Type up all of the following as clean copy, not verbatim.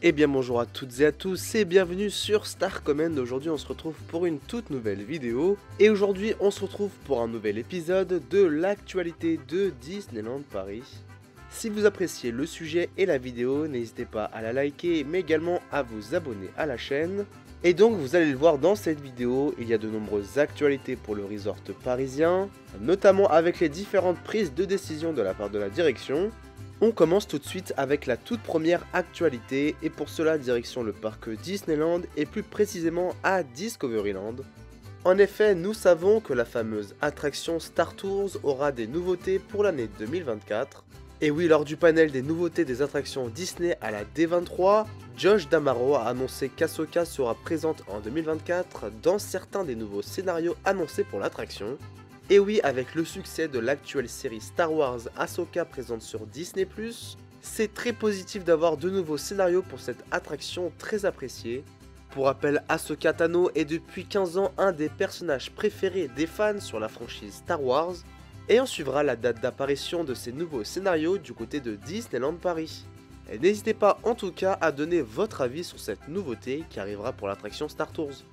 Eh bien bonjour à toutes et à tous et bienvenue sur Star Command. Aujourd'hui on se retrouve pour une toute nouvelle vidéo. Et aujourd'hui on se retrouve pour un nouvel épisode de l'actualité de Disneyland Paris. Si vous appréciez le sujet et la vidéo, n'hésitez pas à la liker mais également à vous abonner à la chaîne. Et donc vous allez le voir dans cette vidéo, il y a de nombreuses actualités pour le resort parisien, notamment avec les différentes prises de décision de la part de la direction. On commence tout de suite avec la toute première actualité et pour cela direction le parc Disneyland et plus précisément à Discoveryland. En effet, nous savons que la fameuse attraction Star Tours aura des nouveautés pour l'année 2024. Et oui, lors du panel des nouveautés des attractions Disney à la D23, Josh D'Amaro a annoncé qu'Ahsoka sera présente en 2024 dans certains des nouveaux scénarios annoncés pour l'attraction. Et oui, avec le succès de l'actuelle série Star Wars Ahsoka présente sur Disney+, c'est très positif d'avoir de nouveaux scénarios pour cette attraction très appréciée. Pour rappel, Ahsoka Tano est depuis 15 ans un des personnages préférés des fans sur la franchise Star Wars, et on suivra la date d'apparition de ces nouveaux scénarios du côté de Disneyland Paris. Et n'hésitez pas en tout cas à donner votre avis sur cette nouveauté qui arrivera pour l'attraction Star Tours.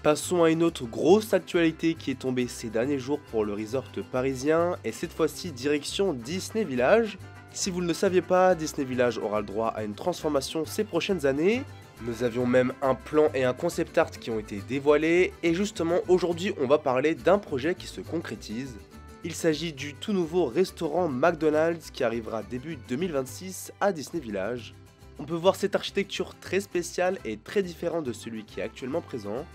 Passons à une autre grosse actualité qui est tombée ces derniers jours pour le resort parisien, et cette fois-ci direction Disney Village. Si vous ne le saviez pas, Disney Village aura le droit à une transformation ces prochaines années. Nous avions même un plan et un concept art qui ont été dévoilés, et justement aujourd'hui on va parler d'un projet qui se concrétise. Il s'agit du tout nouveau restaurant McDonald's qui arrivera début 2026 à Disney Village. On peut voir cette architecture très spéciale et très différente de celui qui est actuellement présent.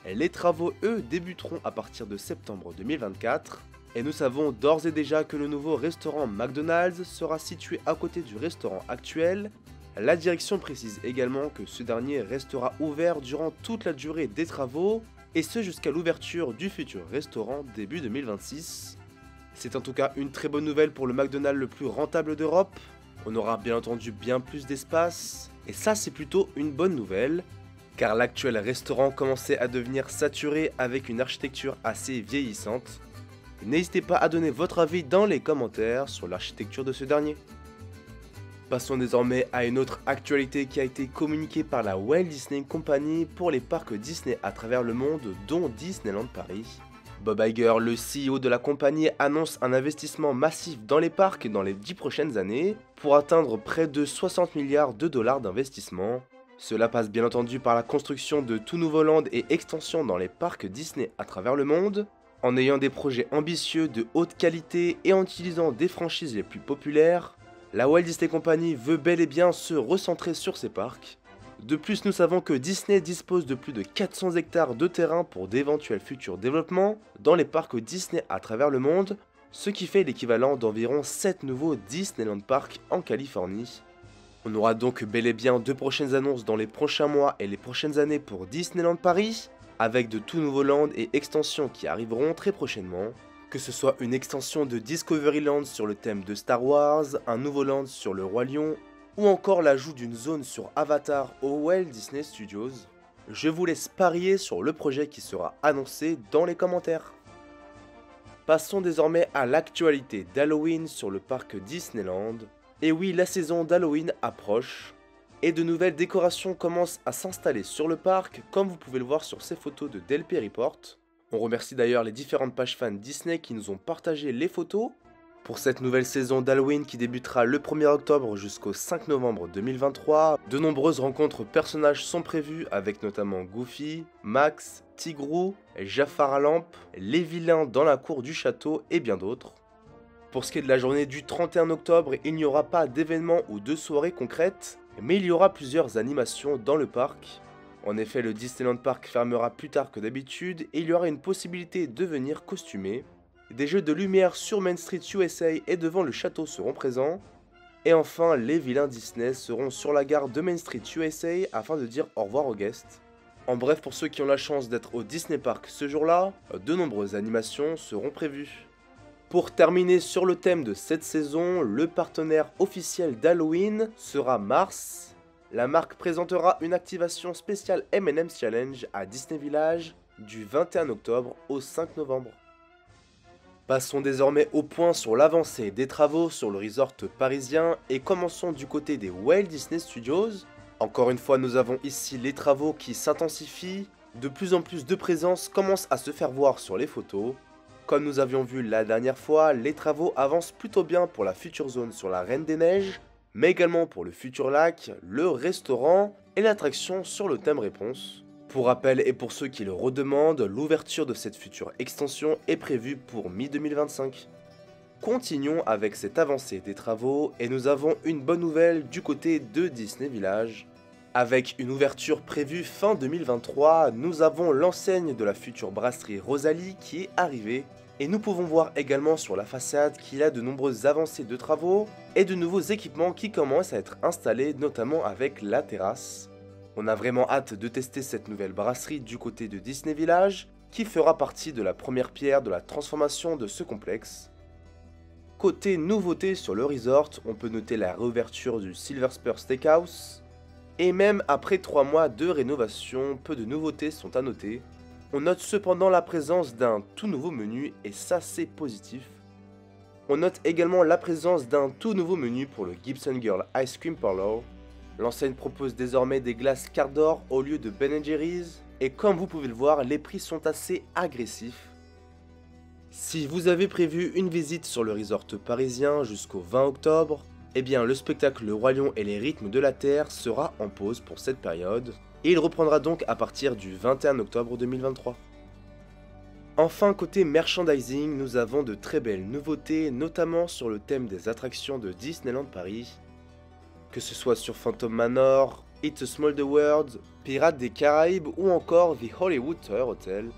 Les travaux, eux, débuteront à partir de septembre 2024, et nous savons d'ores et déjà que le nouveau restaurant McDonald's sera situé à côté du restaurant actuel. La direction précise également que ce dernier restera ouvert durant toute la durée des travaux, et ce jusqu'à l'ouverture du futur restaurant début 2026. C'est en tout cas une très bonne nouvelle pour le McDonald's le plus rentable d'Europe. On aura bien entendu bien plus d'espace, et ça c'est plutôt une bonne nouvelle, car l'actuel restaurant commençait à devenir saturé avec une architecture assez vieillissante. N'hésitez pas à donner votre avis dans les commentaires sur l'architecture de ce dernier. Passons désormais à une autre actualité qui a été communiquée par la Walt Disney Company pour les parcs Disney à travers le monde, dont Disneyland Paris. Bob Iger, le CEO de la compagnie, annonce un investissement massif dans les parcs dans les 10 prochaines années pour atteindre près de 60 milliards de dollars d'investissement. Cela passe bien entendu par la construction de tout nouveau land et extensions dans les parcs Disney à travers le monde, en ayant des projets ambitieux de haute qualité et en utilisant des franchises les plus populaires. La Walt Disney Company veut bel et bien se recentrer sur ses parcs. De plus, nous savons que Disney dispose de plus de 400 hectares de terrain pour d'éventuels futurs développements dans les parcs Disney à travers le monde, ce qui fait l'équivalent d'environ 7 nouveaux Disneyland Parks en Californie. On aura donc bel et bien 2 prochaines annonces dans les prochains mois et les prochaines années pour Disneyland Paris, avec de tout nouveaux lands et extensions qui arriveront très prochainement. Que ce soit une extension de Discoveryland sur le thème de Star Wars, un nouveau land sur le Roi Lion, ou encore l'ajout d'une zone sur Avatar au Walt Disney Studios. Je vous laisse parier sur le projet qui sera annoncé dans les commentaires. Passons désormais à l'actualité d'Halloween sur le parc Disneyland. Et oui, la saison d'Halloween approche, et de nouvelles décorations commencent à s'installer sur le parc, comme vous pouvez le voir sur ces photos de Delphi Report. On remercie d'ailleurs les différentes pages fans Disney qui nous ont partagé les photos. Pour cette nouvelle saison d'Halloween qui débutera le 1er octobre jusqu'au 5 novembre 2023, de nombreuses rencontres personnages sont prévues avec notamment Goofy, Max, Tigrou, Jafar à lampe, les vilains dans la cour du château et bien d'autres. Pour ce qui est de la journée du 31 octobre, il n'y aura pas d'événements ou de soirées concrètes, mais il y aura plusieurs animations dans le parc. En effet, le Disneyland Park fermera plus tard que d'habitude et il y aura une possibilité de venir costumé. Des jeux de lumière sur Main Street USA et devant le château seront présents. Et enfin, les vilains Disney seront sur la gare de Main Street USA afin de dire au revoir aux guests. En bref, pour ceux qui ont la chance d'être au Disney Park ce jour-là, de nombreuses animations seront prévues. Pour terminer sur le thème de cette saison, le partenaire officiel d'Halloween sera Mars. La marque présentera une activation spéciale M&M's Challenge à Disney Village du 21 octobre au 5 novembre. Passons désormais au point sur l'avancée des travaux sur le resort parisien et commençons du côté des Walt Disney Studios. Encore une fois, nous avons ici les travaux qui s'intensifient, de plus en plus de présence commence à se faire voir sur les photos. Comme nous avions vu la dernière fois, les travaux avancent plutôt bien pour la future zone sur la Reine des Neiges, mais également pour le futur lac, le restaurant et l'attraction sur le thème réponse. Pour rappel et pour ceux qui le redemandent, l'ouverture de cette future extension est prévue pour mi-2025. Continuons avec cette avancée des travaux et nous avons une bonne nouvelle du côté de Disney Village. Avec une ouverture prévue fin 2023, nous avons l'enseigne de la future brasserie Rosalie qui est arrivée et nous pouvons voir également sur la façade qu'il y a de nombreuses avancées de travaux et de nouveaux équipements qui commencent à être installés, notamment avec la terrasse. On a vraiment hâte de tester cette nouvelle brasserie du côté de Disney Village, qui fera partie de la première pierre de la transformation de ce complexe. Côté nouveauté sur le resort, on peut noter la réouverture du Silver Spur Steakhouse, et même après 3 mois de rénovation, peu de nouveautés sont à noter. On note cependant la présence d'un tout nouveau menu, et ça c'est positif. On note également la présence d'un tout nouveau menu pour le Gibson Girl Ice Cream Parlor. L'enseigne propose désormais des glaces Carte d'Or au lieu de Ben & Jerry's, et comme vous pouvez le voir, les prix sont assez agressifs. Si vous avez prévu une visite sur le resort parisien jusqu'au 20 octobre, eh bien le spectacle Le Roi Lion et les rythmes de la Terre sera en pause pour cette période, et il reprendra donc à partir du 21 octobre 2023. Enfin, côté merchandising, nous avons de très belles nouveautés, notamment sur le thème des attractions de Disneyland Paris. Que ce soit sur Phantom Manor, It's a Small World, Pirates des Caraïbes ou encore The Hollywood Tower Hotel.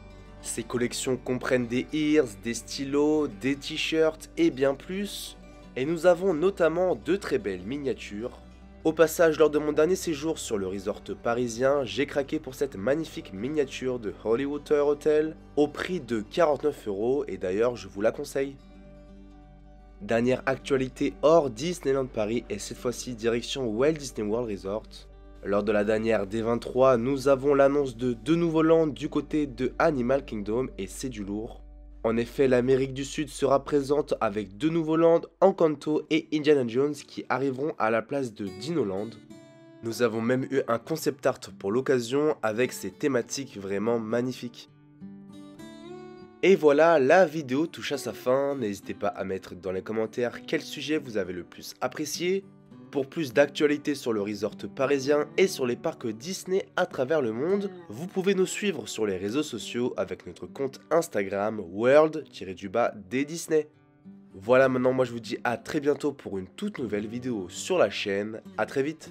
Ces collections comprennent des ears, des stylos, des t-shirts et bien plus. Et nous avons notamment de très belles miniatures. Au passage, lors de mon dernier séjour sur le resort parisien, j'ai craqué pour cette magnifique miniature de Hollywood Tower Hotel au prix de 49 € et d'ailleurs je vous la conseille. Dernière actualité hors Disneyland Paris et cette fois-ci direction Walt Disney World Resort. Lors de la dernière D23, nous avons l'annonce de 2 nouveaux lands du côté de Animal Kingdom et c'est du lourd. En effet, l'Amérique du Sud sera présente avec 2 nouveaux lands, Encanto et Indiana Jones qui arriveront à la place de Dinoland. Nous avons même eu un concept art pour l'occasion avec ces thématiques vraiment magnifiques. Et voilà, la vidéo touche à sa fin, n'hésitez pas à mettre dans les commentaires quel sujet vous avez le plus apprécié. Pour plus d'actualités sur le resort parisien et sur les parcs Disney à travers le monde, vous pouvez nous suivre sur les réseaux sociaux avec notre compte Instagram world-des Disney. Voilà, maintenant moi je vous dis à très bientôt pour une toute nouvelle vidéo sur la chaîne, à très vite.